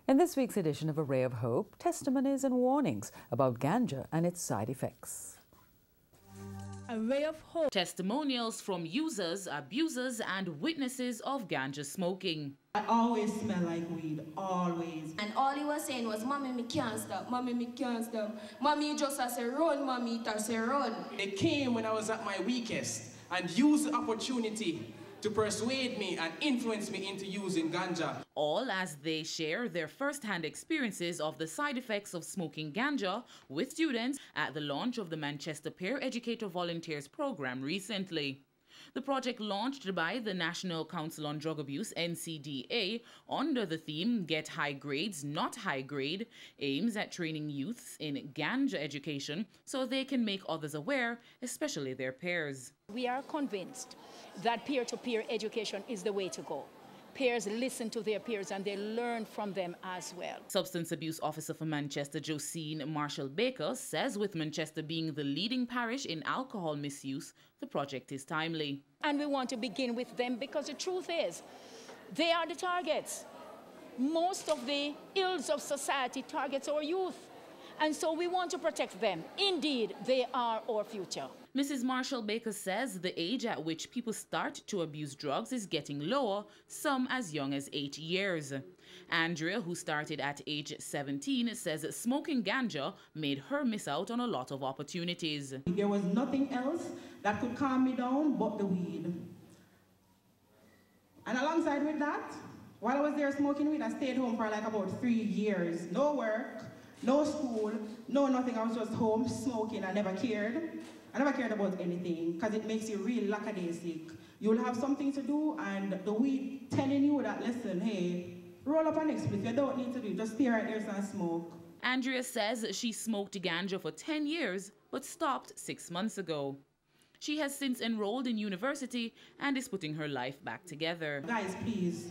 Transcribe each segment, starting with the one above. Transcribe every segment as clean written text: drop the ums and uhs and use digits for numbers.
In this week's edition of A Ray of Hope, testimonies and warnings about ganja and its side effects. A Ray of Hope. Testimonials from users, abusers and witnesses of ganja smoking. I always smell like weed, always. And all he was saying was, Mommy, me can't stop, Mommy, me can't stop. Mommy, you just has to run, Mommy, it has to run. They came when I was at my weakest and used the opportunity to persuade me and influence me into using ganja. All as they share their first-hand experiences of the side effects of smoking ganja with students at the launch of the Manchester Peer Educator Volunteers program recently. The project, launched by the National Council on Drug Abuse, NCDA, under the theme Get High Grades, Not High Grade, aims at training youths in ganja education so they can make others aware, especially their peers. We are convinced that peer-to-peer education is the way to go. Peers listen to their peers and they learn from them as well. Substance Abuse Officer for Manchester, Josine Marshall-Baker, says with Manchester being the leading parish in alcohol misuse, the project is timely. And we want to begin with them because the truth is, they are the targets. Most of the ills of society targets our youth. And so we want to protect them. Indeed, they are our future. Mrs. Marshall-Baker says the age at which people start to abuse drugs is getting lower, some as young as 8 years. Andrea, who started at age 17, says smoking ganja made her miss out on a lot of opportunities. There was nothing else that could calm me down but the weed. And alongside with that, while I was there smoking weed, I stayed home for like about 3 years. No work, no school, no nothing. I was just home smoking. I never cared. I never cared about anything because it makes you real lackadaisic. You'll have something to do and the weed telling you that, listen, hey, roll up an split. You don't need to do it. Just stay right there and smoke. Andrea says she smoked ganja for 10 years but stopped 6 months ago. She has since enrolled in university and is putting her life back together. Guys, please,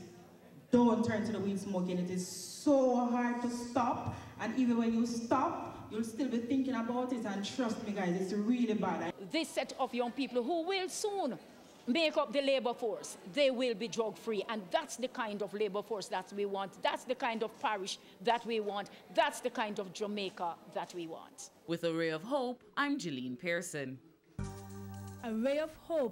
don't turn to the weed smoking. It is so hard to stop. And even when you stop, you'll still be thinking about it. And trust me, guys, it's really bad. This set of young people who will soon make up the labor force, they will be drug-free. And that's the kind of labor force that we want. That's the kind of parish that we want. That's the kind of Jamaica that we want. With A Ray of Hope, I'm Jeline Pearson. A Ray of Hope.